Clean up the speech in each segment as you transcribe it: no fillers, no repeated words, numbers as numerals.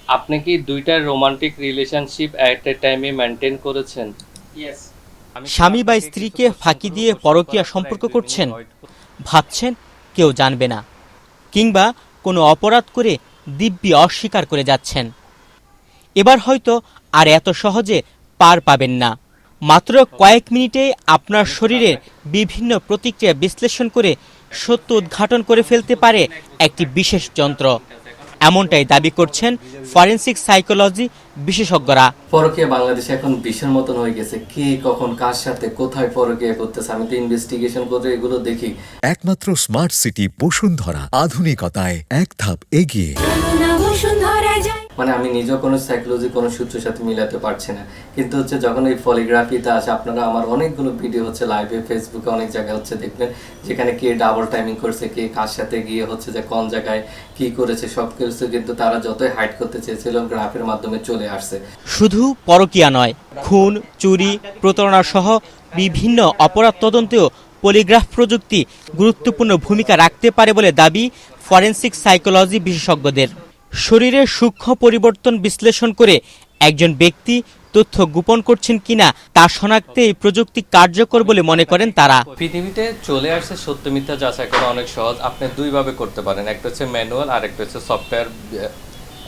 আপনি কি দুইটা রোমান্টিক রিলেশনশিপ এট এ টাইমে মেনটেন করেছেন? ইয়েস। স্বামী বা স্ত্রীকে ফাঁকি দিয়ে পরকীয়া সম্পর্ক করছেন, ভাবছেন কেউ জানবে না, কিংবা কোনো অপরাধ করে দিব্যি অস্বীকার করে যাচ্ছেন। এবার হয়তো আর এত সহজে পার পাবেন না। মাত্র কয়েক মিনিটে আপনার শরীরের বিভিন্ন প্রতিক্রিয়া বিশ্লেষণ করে সত্য উদ্ঘাটন করে ফেলতে পারে একটি বিশেষ যন্ত্র। এমনটাই দাবি করছেন ফরেনসিক সাইকোলজি বিশেষজ্ঞরা। পরকীয়া বাংলাদেশে এখন বিষের মতন হয়ে গেছে, কে কখন কার সাথে কোথায় পরকীয়া করতেছে। আমি তো ইনভেস্টিগেশন করে এগুলো দেখি। একমাত্র স্মার্ট সিটি বসুন্ধরা, আধুনিকতায় এক ধাপ এগিয়ে। মানে আমি নিজেও কোনো সাইকোলজি কোনো সূত্রের সাথে মিলাতে পারছি না, কিন্তু হচ্ছে যখন এই পলিগ্রাফিতে আসে, আপনারা আমার অনেকগুলো ভিডিও হচ্ছে লাইভে ফেসবুকে অনেক জায়গায় হচ্ছে দেখবেন, যেখানে কে ডাবল টাইমিং করছে, কে কার সাথে গিয়ে হচ্ছে যে কোন জায়গায় কি করেছে, সব কিছু কিন্তু তারা যতই হাইড করতে চেয়েছিল গ্রাফের মাধ্যমে চলে আসছে। শুধু পরকীয়া নয়, খুন, চুরি, প্রতারণা সহ বিভিন্ন অপরাধ তদন্তেও পলিগ্রাফ প্রযুক্তি গুরুত্বপূর্ণ ভূমিকা রাখতে পারে বলে দাবি ফরেনসিক সাইকোলজি বিশেষজ্ঞদের। শরীরের সূক্ষ্ম পরিবর্তন বিশ্লেষণ করে একজন ব্যক্তি তথ্য গোপন করছেন কিনা তা শনাক্তে এই প্রযুক্তি কার্যকর বলে মনে করেন তারা। পৃথিবীতে চলে আসছে সত্য মিথ্যা যাচাই করা অনেক সহজ। আপনি দুইভাবে করতে পারেন, একটা হচ্ছে ম্যানুয়াল আর একটা হচ্ছে সফটওয়্যার।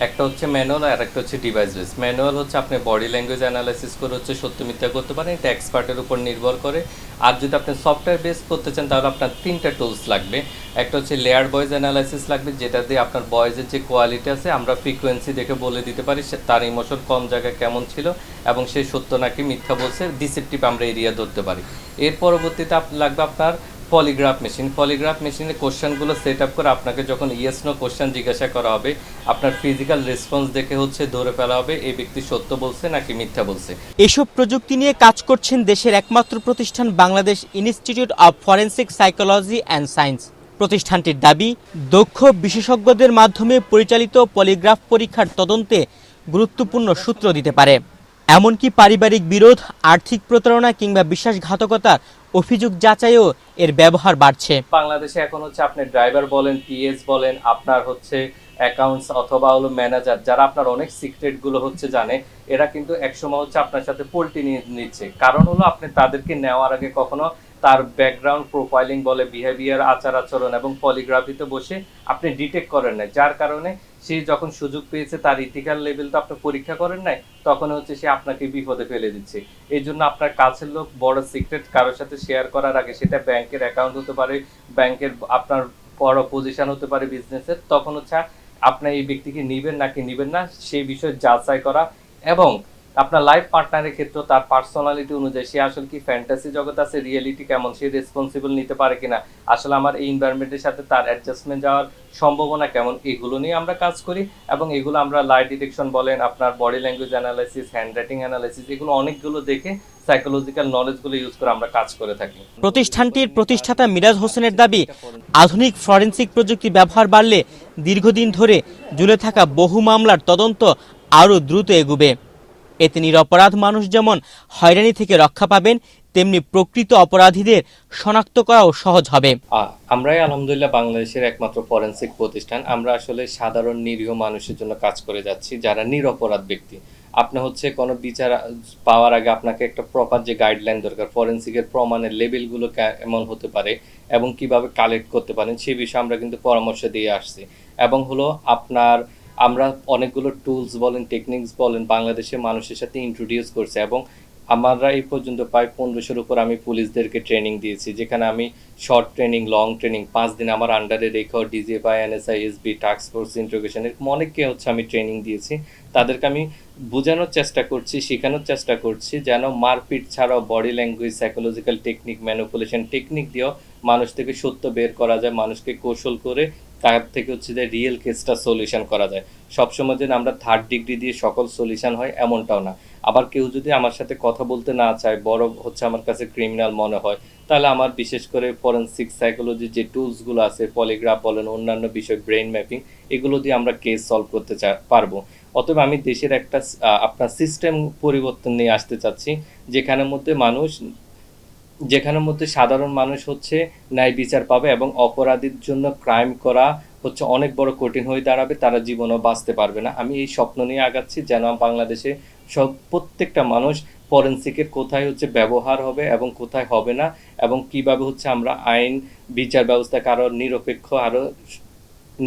একটা হচ্ছে ম্যানুয়াল আর একটা হচ্ছে ডিভাইস বেস। ম্যানুয়াল হচ্ছে আপনি বডি ল্যাঙ্গুয়েজ অ্যানালাইসিস করে হচ্ছে সত্য মিথ্যা করতে পারেন, এটা এক্সপার্টের উপর নির্ভর করে। আর যদি আপনি সফটওয়্যার বেস করতে চান তাহলে আপনার তিনটা টুলস লাগবে। একটা হচ্ছে লেয়ার ভয়েস অ্যানালাইসিস লাগবে, যেটা দিয়ে আপনার ভয়েসের যে কোয়ালিটি আছে আমরা ফ্রিকোয়েন্সি দেখে বলে দিতে পারি তার ইমোশন কোন জায়গায় কেমন ছিল এবং সে সত্য নাকি মিথ্যা বলছে, ডিসেপটিভ আমরা এরিয়া ধরতে পারি। এর পরবর্তীতে লাগবে আপনার পলিগ্রাফ মেশিন। পলিগ্রাফ মেশিনে কোশ্চেনগুলো সেট আপ করে আপনাকে যখন ইয়েস নো কোশ্চেন জিজ্ঞাসা করা হবে, আপনার ফিজিক্যাল রেসপন্স দেখে হচ্ছে ধরে ফেলা হবে এই ব্যক্তি সত্য বলছে নাকি মিথ্যা বলছে। এসব প্রযুক্তি নিয়ে কাজ করছেন দেশের একমাত্র প্রতিষ্ঠান Bangladesh institute of forensic psychology and science. প্রতিষ্ঠানটির দাবি, দক্ষ বিশেষজ্ঞদের মাধ্যমে পরিচালিত পলিগ্রাফ পরীক্ষার তদন্তে গুরুত্বপূর্ণ সূত্র দিতে পারে। এমনকি পারিবারিক বিরোধ, আর্থিক প্রতারণা কিংবা বিশ্বাসঘাতকতার অভিযোগ যাচাইও এর ব্যবহার বাড়ছে। বাংলাদেশে এখন হচ্ছে আপনি ড্রাইভার বলেন, পিএস বলেন, আপনার হচ্ছে অ্যাকাউন্টস অথবা হলো ম্যানেজার, যারা আপনার অনেক সিক্রেটগুলো হচ্ছে জানে, এরা কিন্তু একসময় হচ্ছে আপনার সাথে পোল্টি নিয়ে নিচ্ছে। কারণ হলো আপনি তাদেরকে নেওয়ার আগে কখনো তার ব্যাকগ্রাউন্ড প্রোফাইলিং বলে, বিহেভিয়ার, আচার আচরণ এবং পলিগ্রাফিতে বসে আপনি ডিটেক্ট করেন না, যার কারণে সে যখন সুযোগ পেয়েছে তার ইথিক্যাল লেভেল তো আপনি পরীক্ষা করেন নাই, তখন হচ্ছে সে আপনাকে বিপদে ফেলে দিচ্ছে। এই জন্য আপনার কাছের লোক বড় সিক্রেট কারোর সাথে শেয়ার করার আগে, সেটা ব্যাংকের অ্যাকাউন্ট হতে পারে, ব্যাংকের আপনার বড় পজিশন হতে পারে বিজনেসের, তখন হচ্ছে আপনি এই ব্যক্তিকে নিবেন নাকি নিবেন না সেই বিষয়ে যাচাই করা। এবং আপনার লাইফ পার্টনারের ক্ষেত্রে তার পার্সোনালিটি অনুযায়ী সে আসলে কি ফ্যান্টাসি জগৎ আছে, রিয়েলিটি কেমন, সে রেসপন্সিবল নিতে পারে কিনা, আসলে আমার এই এনভায়রনমেন্টের সাথে তার অ্যাডজাস্টমেন্ট যাওয়ার সম্ভাবনা কেমন, এগুলো নিয়ে আমরা কাজ করি। এবং এগুলো আমরা লাই ডিটেকশন বলেন, আপনার body language analysis, hand writing analysis, এগুলো অনেকগুলো দেখে সাইকোলজিক্যাল নলেজগুলো ইউজ করে আমরা কাজ করে থাকি। প্রতিষ্ঠানটির প্রতিষ্ঠাতা মিরাজ হোসেনের দাবি, আধুনিক ফরেনসিক প্রযুক্তি ব্যবহার বাড়লে দীর্ঘদিন ধরে ঝুলে থাকা বহু মামলার তদন্ত আরও দ্রুত এগুবে। এতে নিরপরাধ মানুষ যেমন হয়রানি থেকে রক্ষা পাবেন, তেমনি প্রকৃত অপরাধীদের শনাক্ত করাও সহজ হবে। আমরাই আলহামদুলিল্লাহ বাংলাদেশের একমাত্র ফরেনসিক প্রতিষ্ঠান। আমরা আসলে সাধারণ নিরীহ মানুষের জন্য কাজ করে যাচ্ছি, যারা নিরপরাধ ব্যক্তি। আপনি হচ্ছে কোনো বিচার পাওয়ার আগে আপনাকে একটা প্রপার যে গাইডলাইন দরকার, ফরেনসিকের প্রমাণের লেভেলগুলো কেমন হতে পারে এবং কিভাবে কালেক্ট করতে পারেন, সেই বিষয়ে আমরা কিন্তু পরামর্শ দিয়ে আসছি। এবং হলো আপনার আমরা অনেকগুলো টুলস বলেন, টেকনিক্স বলেন, বাংলাদেশের মানুষের সাথে ইন্ট্রোডিউস করছে। এবং আমরা এই পর্যন্ত প্রায় 1500-র উপর আমি পুলিশদেরকে ট্রেনিং দিয়েছি, যেখানে আমি শর্ট ট্রেনিং, লং ট্রেনিং 5 দিন আমার আন্ডারে রেখেও DGFI, NSI, SB, task force, interrogation, এরকম অনেককে হচ্ছে আমি ট্রেনিং দিয়েছি। তাদেরকে আমি বোঝানোর চেষ্টা করছি, শেখানোর চেষ্টা করছি, যেন মারপিট ছাড়াও body language, psychological technique, manipulation technique দিয়েও মানুষ থেকে সত্য বের করা যায়, মানুষকে কৌশল করে তার থেকে হচ্ছে যে রিয়েল কেসটা সলিউশন করা যায়। সবসময় যেন আমরা 3rd ডিগ্রি দিয়ে সকল সলিউশন হয় এমনটাও না। আবার কেউ যদি আমার সাথে কথা বলতে না চায়, বড় হচ্ছে আমার কাছে ক্রিমিনাল মনে হয়, তাহলে আমার বিশেষ করে ফরেনসিক সাইকোলজির যে টুলসগুলো আছে, পলিগ্রাফ বলেন, অন্যান্য বিষয়, ব্রেন ম্যাপিং, এগুলো দিয়ে আমরা কেস সলভ করতে পারবো। অতএব আমি দেশের একটা আপনার সিস্টেম পরিবর্তন নিয়ে আসতে চাচ্ছি, যেখানের মধ্যে সাধারণ মানুষ হচ্ছে ন্যায় বিচার পাবে এবং অপরাধীর জন্য ক্রাইম করা হচ্ছে অনেক বড় কঠিন হয়ে দাঁড়াবে, তারা জীবনও বাঁচতে পারবে না। আমি এই স্বপ্ন নিয়ে আগাচ্ছি যেন বাংলাদেশে প্রত্যেকটা মানুষ ফরেনসিকের কোথায় হচ্ছে ব্যবহার হবে এবং কোথায় হবে না, এবং কিভাবে হচ্ছে আমরা আইন বিচার ব্যবস্থাকে আরও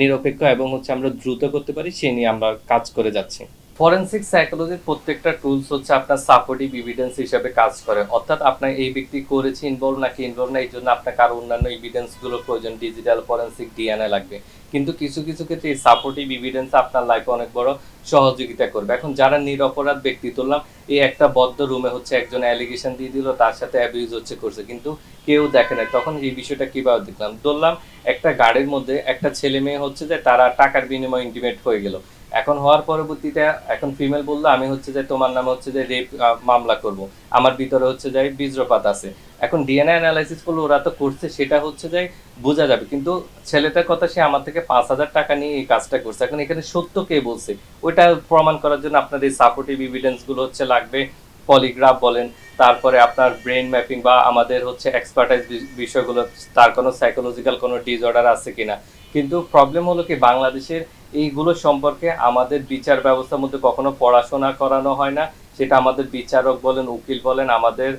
নিরপেক্ষ এবং হচ্ছে আমরা দ্রুত করতে পারি, সে নিয়ে আমরা কাজ করে যাচ্ছি। ফরেনসিক সাইকোলজির প্রত্যেকটা টুলস হচ্ছে আপনার সাপোর্টিভ এভিডেন্স হিসেবে কাজ করে, অর্থাৎ আপনার এই ব্যক্তি করেছে ইনভলভ নাকি ইনভলভ না, এই জন্য আপনাকে আরও অন্যান্য এভিডেন্সগুলো প্রয়োজন, ডিজিটাল ফরেনসিক ডিএনএ লাগবে। কিন্তু কিছু কিছু ক্ষেত্রে এই সাপোর্টিভ এভিডেন্স আপনার লাইফে অনেক বড় সহযোগিতা করবে। এখন যারা নিরপরাধ ব্যক্তি, তুললাম এই একটা বদ্ধ রুমে হচ্ছে একজন অ্যালিগেশন দিয়ে দিল, তার সাথে অ্যাবিউজ হচ্ছে করছে, কিন্তু কেউ দেখে না, তখন এই বিষয়টা কিভাবে দেখলাম? ধরলাম একটা গাড়ির মধ্যে একটা ছেলে মেয়ে হচ্ছে যে তারা টাকার বিনিময়ে ইন্টিমেট হয়ে গেল, এখন হওয়ার পরবর্তীতে এখন ফিমেল বললো আমি হচ্ছে যে তোমার নামে হচ্ছে যে রেপ মামলা করব, আমার ভিতরে হচ্ছে যে বীর্যপাত আছে। এখন ডিএনএ অ্যানালাইসিস করলে ওরা তো করছে, সেটা হচ্ছে যে বোঝা যাবে, কিন্তু ছেলেটার কথা সে আমার থেকে 5,000 টাকা নিয়ে এই কাজটা করছে। এখন এখানে সত্য কে বলছে ওইটা প্রমাণ করার জন্য আপনার এই সাপোর্টিভ এভিডেন্স গুলো হচ্ছে লাগবে, পলিগ্রাফ বলেন, তারপরে আপনার ব্রেন ম্যাপিং বা আমাদের হচ্ছে এক্সপার্টাইজ বিষয়গুলো, তার কোনো সাইকোলজিক্যাল কোনো ডিসঅর্ডার আছে কিনা। কিন্তু প্রবলেম হলো কি বাংলাদেশের এইগুলো সম্পর্কে আমাদের বিচার ব্যবস্থার মধ্যে কখনো পড়াশোনা করানো হয় না, সেটা আমাদের বিচারক বলেন, উকিল বলেন, আমাদের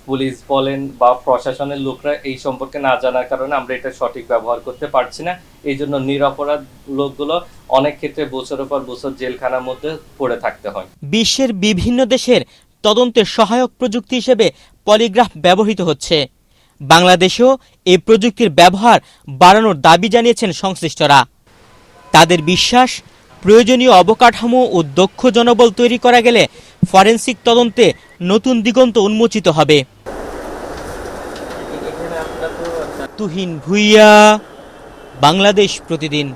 পুলিশ বলেন বা প্রশাসনের লোকরা এই সম্পর্কে না জানার কারণে আমরা এটা সঠিক ব্যবহার করতে পারছি না। এই জন্য নিরপরাধ লোকগুলো অনেক ক্ষেত্রে বছরের পর বছর জেলখানার মধ্যে পড়ে থাকতে হয়। বিশ্বের বিভিন্ন দেশের তদন্তে সহায়ক প্রযুক্তি হিসেবে পলিগ্রাফ ব্যবহৃত হচ্ছে। বাংলাদেশেও এই প্রযুক্তির ব্যবহার বাড়ানোর দাবি জানিয়েছেন সংশ্লিষ্টরা। তাদের বিশ্বাস, প্রয়োজনীয় অবকাঠামো ও দক্ষ জনবল তৈরি করা গেলে ফরেনসিক তদন্তে নতুন দিগন্ত উন্মোচিত হবে। তুহিন ভুইয়া, বাংলাদেশ প্রতিদিন।